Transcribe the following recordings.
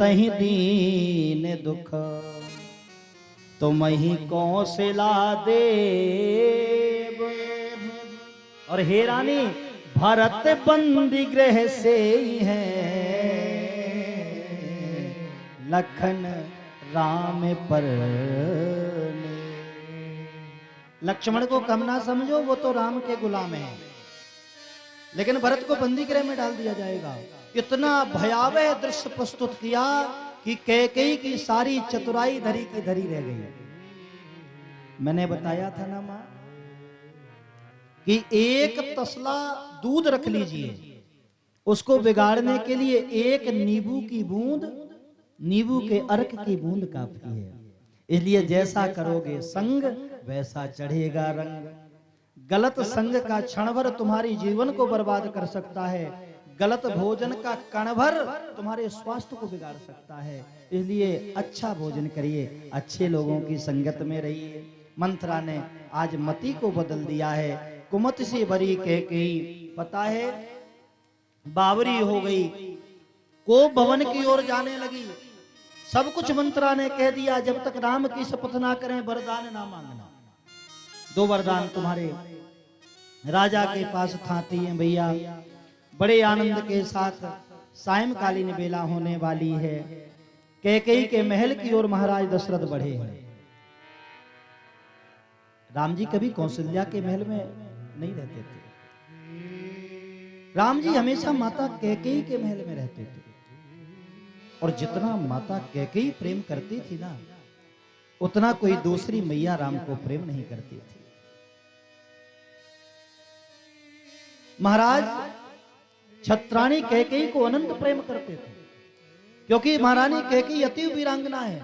तहि दीन दुख, तुम ही कौशला देव। और हे रानी, भरत बंदी गृह से है, लखन राम पर। लक्ष्मण को कम ना समझो, वो तो राम के गुलाम हैं, लेकिन भरत को बंदी गृह में डाल दिया जाएगा। इतना भयावह दृश्य प्रस्तुत किया कि कैकेयी की सारी चतुराई धरी की धरी रह गई। मैंने बताया था ना मां कि एक तसला दूध रख लीजिए, उसको बिगाड़ने के लिए एक नींबू की बूंद, नींबू के अर्क की बूंद काफी है। इसलिए जैसा करोगे संग वैसा चढ़ेगा रंग। गलत संग का क्षण भर तुम्हारी जीवन को बर्बाद कर सकता है, गलत भोजन का कण भर तुम्हारे स्वास्थ्य को बिगाड़ सकता है। इसलिए अच्छा भोजन करिए, अच्छे लोगों की संगत में रहिए। मंथरा ने आज मति को बदल दिया है। कुमति से भरी कैकेयी पता है बावरी हो गई, को भवन की ओर जाने लगी। सब कुछ मंत्रा ने कह दिया, जब तक राम की शपथ ना करें वरदान ना मांगना। दो वरदान तुम्हारे राजा के पास थाती हैं भैया। बड़े आनंद के साथ सायंकालीन बेला होने वाली है। कैकेयी के महल की ओर महाराज दशरथ बढ़े हैं। राम जी कभी कौशल्या के महल में नहीं रहते थे, राम जी हमेशा माता कैकेयी के महल में रहते थे। और जितना माता कैकेयी प्रेम करती थी ना, उतना कोई दूसरी मैया राम को प्रेम नहीं करती थी। महाराज छत्राणी कैकेयी को अनंत प्रेम करते थे, क्योंकि महारानी कैकेयी अति वीरांगना है।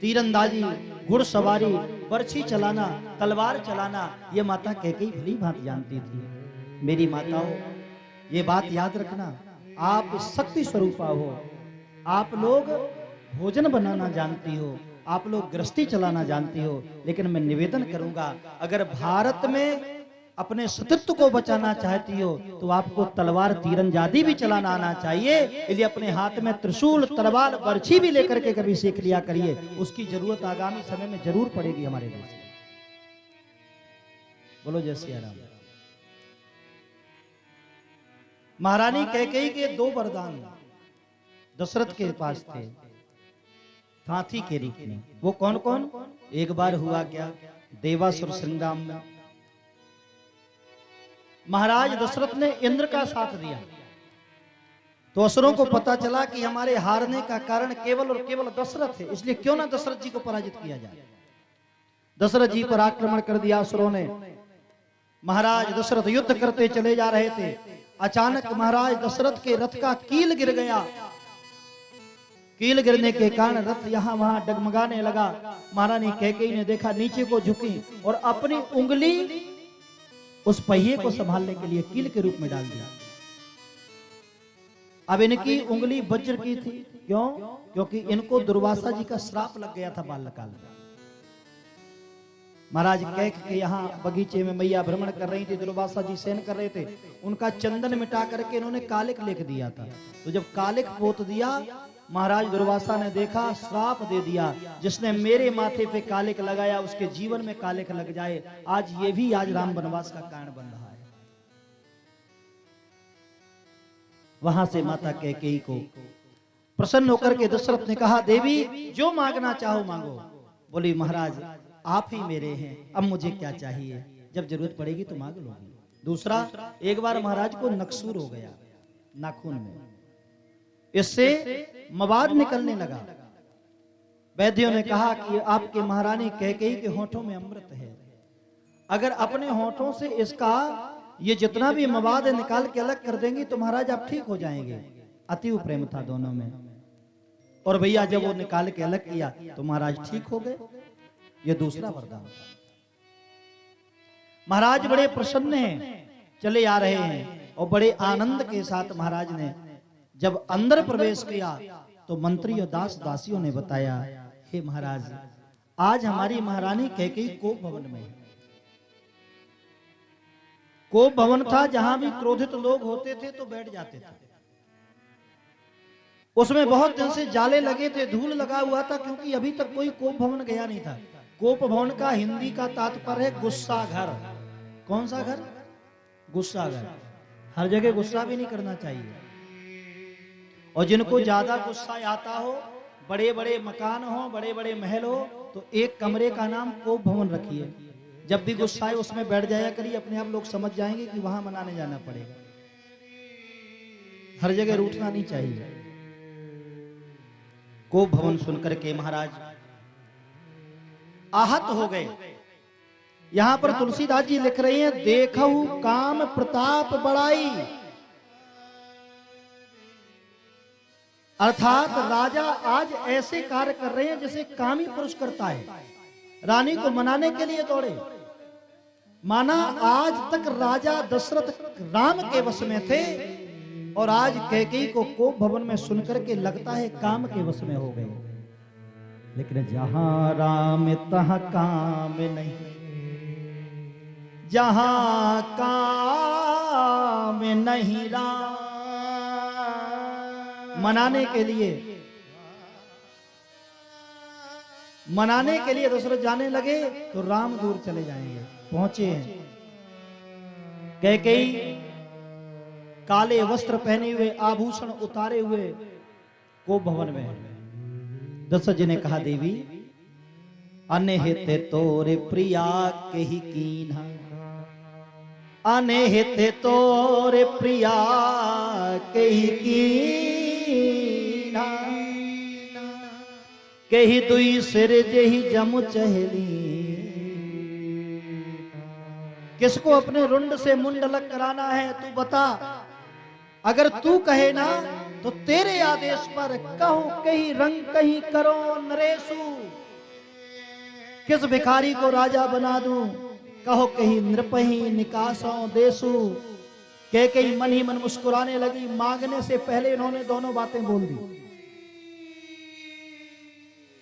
तीरंदाजी, घुड़सवारी, बर्छी चलाना, तलवार चलाना, ये माता कैकेयी भली भांति जानती थी। मेरी माताओं, ये बात याद रखना, आप शक्ति स्वरूपा हो, आप लोग भोजन बनाना जानती हो, आप लोग गृहस्थी चलाना जानती हो, लेकिन मैं निवेदन करूंगा, अगर भारत में अपने सतीत्व को बचाना चाहती हो तो आपको तलवार तीरंदाजी भी चलाना आना चाहिए। इसलिए अपने हाथ में त्रिशूल, तलवार, बर्छी भी लेकर के कभी सीख लिया करिए, उसकी जरूरत आगामी समय में जरूर पड़ेगी हमारे देश में। बोलो जय सिया राम। महारानी कैकेयी के दो वरदान दशरथ के पास थे हाथी के रूप में। वो कौन कौन? एक बार हुआ क्या, देवासुर संग्राम में महाराज दशरथ ने इंद्र का साथ दिया, तो असुरों को पता चला कि हमारे हारने का कारण केवल और केवल दशरथ है, इसलिए क्यों ना दशरथ जी को पराजित किया जाए। दशरथ जी पर आक्रमण कर दिया असुरों ने। महाराज दशरथ युद्ध करते चले जा रहे थे, अचानक महाराज दशरथ के रथ का कील गिर गया। कील गिरने के कारण रथ यहां वहां डगमगाने लगा। महारानी कैकेयी ने देखा, नीचे को झुकी और अपनी उंगली उस पहिए को संभालने के लिए कील के रूप में डाल दिया। अब इनकी उंगली वज्र की थी, क्यों? क्योंकि इनको दुर्वासा जी का श्राप लग गया था बाल्यकाल में। महाराज कैक के यहाँ बगीचे में मैया भ्रमण कर रही थी, दुर्वासा जी शयन कर रहे थे, उनका चंदन मिटा करके इन्होंने कालिक लिख दिया था। तो जब कालिक पोत दिया, महाराज दुर्वासा ने देखा, श्राप दे दिया, जिसने मेरे माथे पे कालिक लगाया उसके जीवन में कालिक लग जाए। आज ये भी आज राम वनवास का कारण बन रहा है। वहां से माता कैकेयी को प्रसन्न होकर के दशरथ ने कहा, देवी जो मांगना चाहो मांगो। बोली, महाराज आप ही मेरे हैं, अब मुझे क्या चाहिए, जब जरूरत पड़ेगी तो मांग लोगी। दूसरा, एक बार महाराज को नक्सूर हो गया नाखून में, इससे मवाद निकलने लगा। वैद्यों ने कहा कि आपके महारानी कैकेयी के होठों में अमृत है, अगर अपने होठों से इसका ये जितना भी मवाद है निकाल के अलग कर देंगी तो महाराज आप ठीक हो जाएंगे। अति प्रेम था दोनों में, और भैया जब वो निकाल के अलग किया तो महाराज ठीक हो गए। ये दूसरा वरदान था। महाराज बड़े प्रसन्न हैं, चले आ रहे हैं, और बड़े आनंद के साथ महाराज ने जब अंदर प्रवेश किया तो मंत्री और दास दासियों ने बताया, हे महाराज आज हमारी महारानी कैकेयी कोप भवन में है। कोप भवन था, जहां भी क्रोधित लोग होते थे तो बैठ जाते थे। उसमें बहुत दिन से जाले लगे थे, धूल लगा हुआ था, क्योंकि अभी तक कोई कोप भवन गया नहीं था। कोप भवन का हिंदी का तात्पर्य है गुस्सा घर। कौन सा घर? गुस्सा घर। हर जगह गुस्सा भी नहीं करना चाहिए। और जिनको ज्यादा गुस्सा आता हो, बड़े बड़े मकान हो, बड़े बड़े महल हो, तो एक कमरे का नाम कोप भवन रखिए। जब भी गुस्सा है उसमें बैठ जाया करिए, अपने आप लोग समझ जाएंगे कि वहां मनाने जाना पड़ेगा। हर जगह रूठना नहीं चाहिए। कोप भवन सुनकर के महाराज आहत हो गए। यहां पर तुलसीदास जी लिख रहे हैं, देखहु काम प्रताप बड़ाई। अर्थात राजा आज ऐसे कार्य कर रहे हैं जैसे कामी पुरुष करता है। रानी को मनाने के लिए दौड़े। माना आज तक राजा दशरथ राम के वश में थे, और आज कैकेयी को कोप भवन में सुनकर के लगता है काम के वश में हो गए। लेकिन जहां राम तहां काम नहीं, जहां काम नहीं राम। मनाने के लिए दशरथ जाने लगे तो राम दूर चले जाएंगे। पहुंचे हैं, कैकेयी काले वस्त्र पहने हुए, आभूषण उतारे हुए कोप भवन में। दशरथ जी ने कहा, देवी अनहित तोरे प्रिया कही कीन्हा, अनहित तोरे प्रिया कही कीन्हा, कही दुई सिर जही जमु चहली। किसको अपने रुंड से मुंड अलग कराना है तू बता। अगर तू कहे ना तो तेरे आदेश पर कहूं कहीं रंग कहीं करो नरेशु। किस भिखारी को राजा बना दूं, कहो कहीं नृपही निकासों देशु। कैकेयी मन ही मन मुस्कुराने लगी। मांगने से पहले इन्होंने दोनों बातें बोल दी।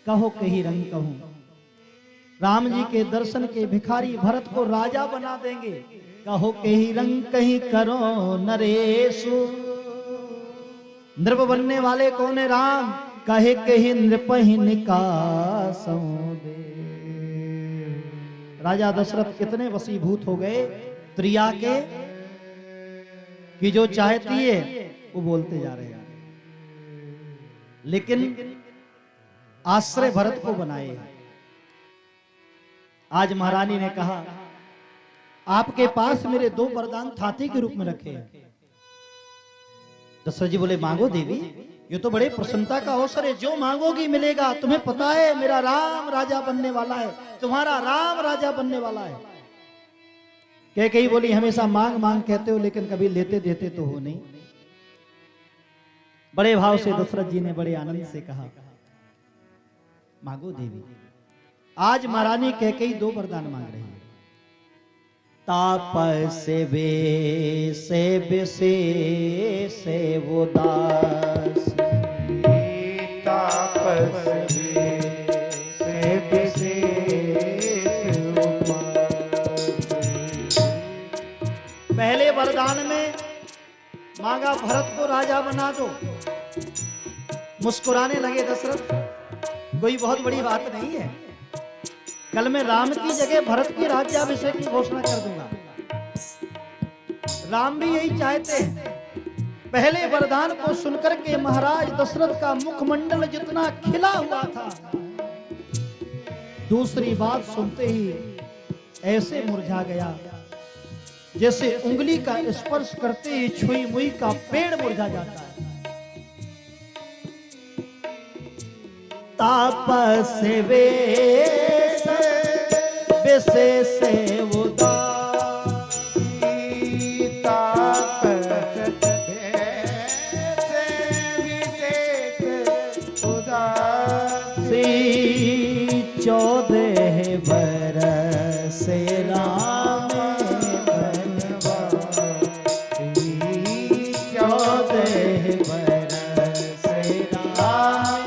कहो कहीं रंग कहूं, राम जी के दर्शन के भिखारी भरत को राजा बना देंगे। कहो कहीं रंग कहीं करो नरेशु। नृप बनने वाले कौन है? राम। कहे कहीं नृपहि निकासों दे। राजा दशरथ इतने वशीभूत हो गए प्रिया के कि जो चाहती है वो बोलते जा रहे हैं। लेकिन आश्रय भरत को बनाए। आज महारानी ने कहा, आपके पास मेरे 2 वरदान थाती के रूप में रखे हैं। दशरथ जी बोले, मांगो देवी, ये तो बड़े प्रसन्नता का अवसर है, जो मांगोगी मिलेगा। तुम्हें पता है मेरा राम राजा बनने वाला है, तुम्हारा राम राजा बनने वाला है। कैकेयी बोली, हमेशा मांग मांग कहते हो, लेकिन कभी लेते देते तो हो नहीं। बड़े भाव से दशरथ जी ने बड़े आनंद से कहा, मांगो देवी। आज महारानी कैकेयी 2 वरदान मांग रही है। तापसे वे से वो दास, तापसे से पहले वरदान में मांगा भरत को राजा बना दो। मुस्कुराने लगे दशरथ, कोई बहुत बड़ी बात नहीं है। कल मैं राम की जगह भरत की राज्याभिषेक की घोषणा कर दूंगा। राम भी यही चाहते हैं। पहले वरदान को सुनकर के महाराज दशरथ का मुखमंडल जितना खिला हुआ था, दूसरी बात सुनते ही ऐसे मुरझा गया जैसे उंगली का स्पर्श करते ही छुई मुई का पेड़ मुरझा जाता है। तापस से उदासी, तापस उदासी, 14 बरस राम बनवासी, 14 बरस राम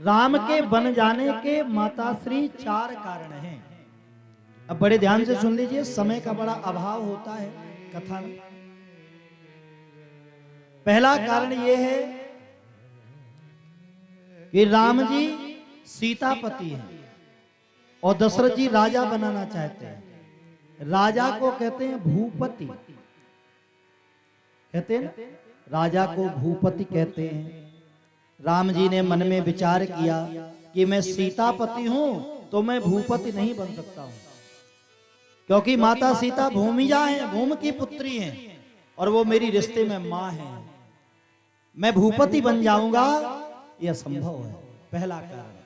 राम के बन जाने के माताश्री 4 कारण हैं। अब बड़े ध्यान से सुन लीजिए, समय का बड़ा अभाव होता है कथा में। पहला कारण यह है कि राम जी सीतापति हैं और दशरथ जी राजा बनाना चाहते हैं। राजा को कहते हैं भूपति, कहते हैं ना, राजा को भूपति कहते हैं। राम जी ने मन में विचार किया कि मैं सीतापति हूं तो मैं भूपति नहीं बन सकता हूं, क्योंकि माता सीता भूमिजा हैं, भूमि की पुत्री हैं और वो मेरी रिश्ते में मां हैं। मैं भूपति बन जाऊंगा यह असंभव है, पहला कारण।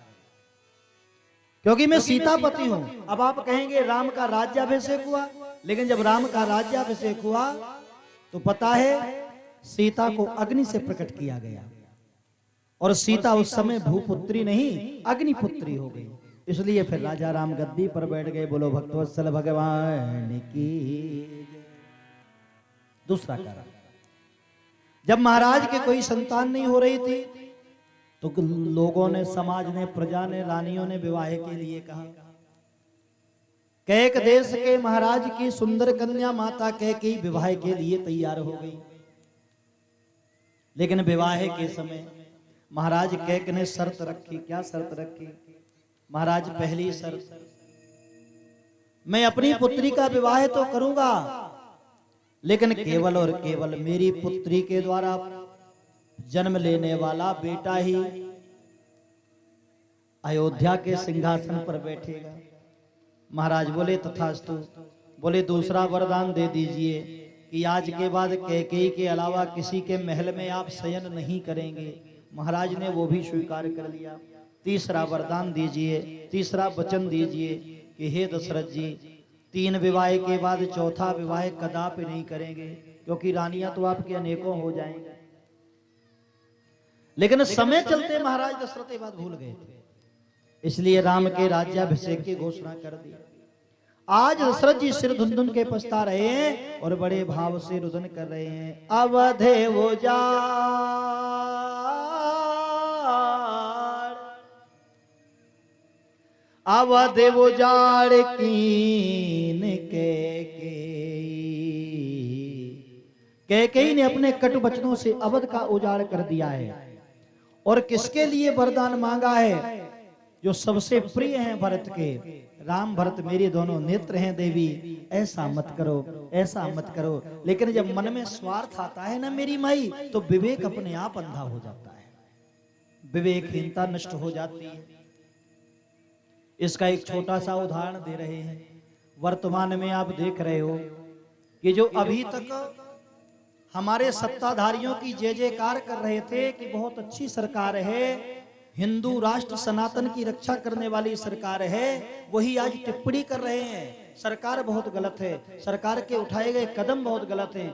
क्योंकि मैं सीतापति हूं। अब आप कहेंगे राम का राज्याभिषेक हुआ, लेकिन जब राम का राज्याभिषेक हुआ तो पता है सीता को अग्नि से प्रकट किया गया और सीता उस समय भूपुत्री नहीं अग्निपुत्री हो गई। इसलिए फिर राजा राम गद्दी पर बैठ गए। बोलो भक्तवत्सल भगवान की। दूसरा कारण, जब महाराज के कोई संतान नहीं हो रही थी तो लोगों ने, समाज ने, प्रजा ने, रानियों ने विवाह के लिए कहा। कैक देश के महाराज की सुंदर कन्या माता कैकेयी विवाह के लिए तैयार हो गई, लेकिन विवाह के समय महाराज कैक ने शर्त रखी। क्या शर्त रखी? महाराज, पहली शर्त, मैं अपनी पुत्री का विवाह तो करूंगा, लेकिन केवल और केवल मेरी पुत्री के द्वारा जन्म लेने वाला बेटा ही अयोध्या के सिंहासन पर बैठेगा। महाराज बोले तथास्तु। बोले दूसरा वरदान दे दीजिए कि आज के बाद कैकेयी के अलावा किसी के महल में आप शयन नहीं करेंगे। महाराज ने वो भी स्वीकार कर लिया। तीसरा वरदान दीजिए, तीसरा वचन दीजिए कि हे दशरथ जी, 3 विवाह के बाद चौथा विवाह कदापि नहीं करेंगे, क्योंकि रानियां तो आपके अनेकों हो जाएंगी। लेकिन समय चलते महाराज दशरथ ये बात भूल गए थे, इसलिए राम के राज्याभिषेक की घोषणा कर दी। आज दशरथ जी सिर धुन के पछता रहे हैं और बड़े भाव से रुदन कर रहे हैं। अवधे वो जा अवधे वो जाड़ कीन कैकेयी ने अपने कटु वचनों से अवध का उजाड़ कर दिया है। और किसके लिए वरदान मांगा है? जो सबसे प्रिय हैं भरत के। राम भरत मेरे दोनों नेत्र हैं देवी, ऐसा मत करो, ऐसा मत करो। लेकिन जब मन में स्वार्थ आता है ना मेरी माई, तो विवेक अपने आप अंधा हो जाता है, विवेकहीनता नष्ट हो जाती है। इसका एक छोटा सा उदाहरण दे रहे हैं। वर्तमान में आप देख रहे हो कि जो अभी तक हमारे सत्ताधारियों की जय जयकार कर रहे थे कि बहुत अच्छी सरकार है, हिंदू राष्ट्र सनातन की रक्षा करने वाली सरकार है, वही आज टिप्पणी कर रहे हैं सरकार बहुत गलत है, सरकार के उठाए गए कदम बहुत गलत हैं।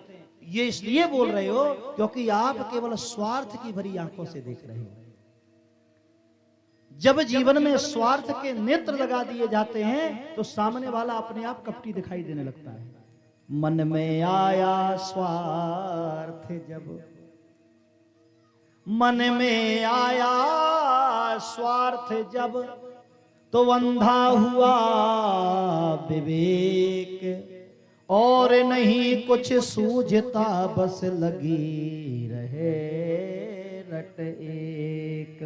ये इसलिए बोल रहे हो क्योंकि आप केवल स्वार्थ की भरी आंखों से देख रहे हो। जब जीवन में स्वार्थ के नेत्र लगा दिए जाते हैं तो सामने वाला अपने आप कपटी दिखाई देने लगता है। मन में आया स्वार्थ जब, मन में आया स्वार्थ जब, तो अंधा हुआ विवेक, और नहीं कुछ सूझता बस लगी रहे रट एक।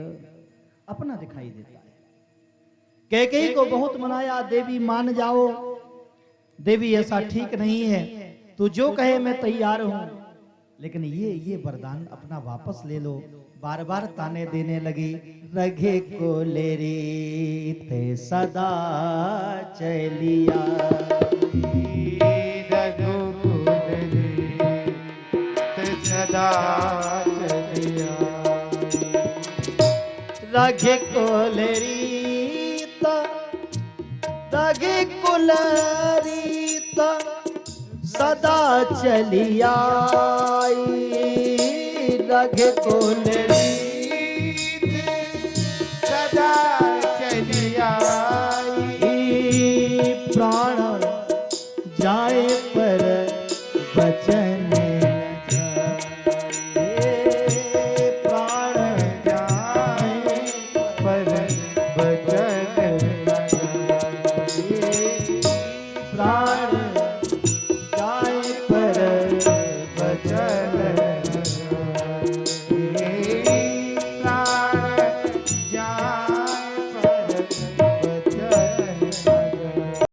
अपना दिखाई देता है। कैकेयी को बहुत मनाया, देवी मान जाओ, देवी ऐसा ठीक नहीं है, तू जो कहे मैं तैयार हूं, लेकिन ये वरदान अपना वापस ले लो। बार बार ताने देने लगी। रघे को ले री थे सदा चलिया, सदा चलिया, रघे को ले रीता, रघे को रीता सदा चलिया, रघे को सदा चलिया, प्राण जाए पर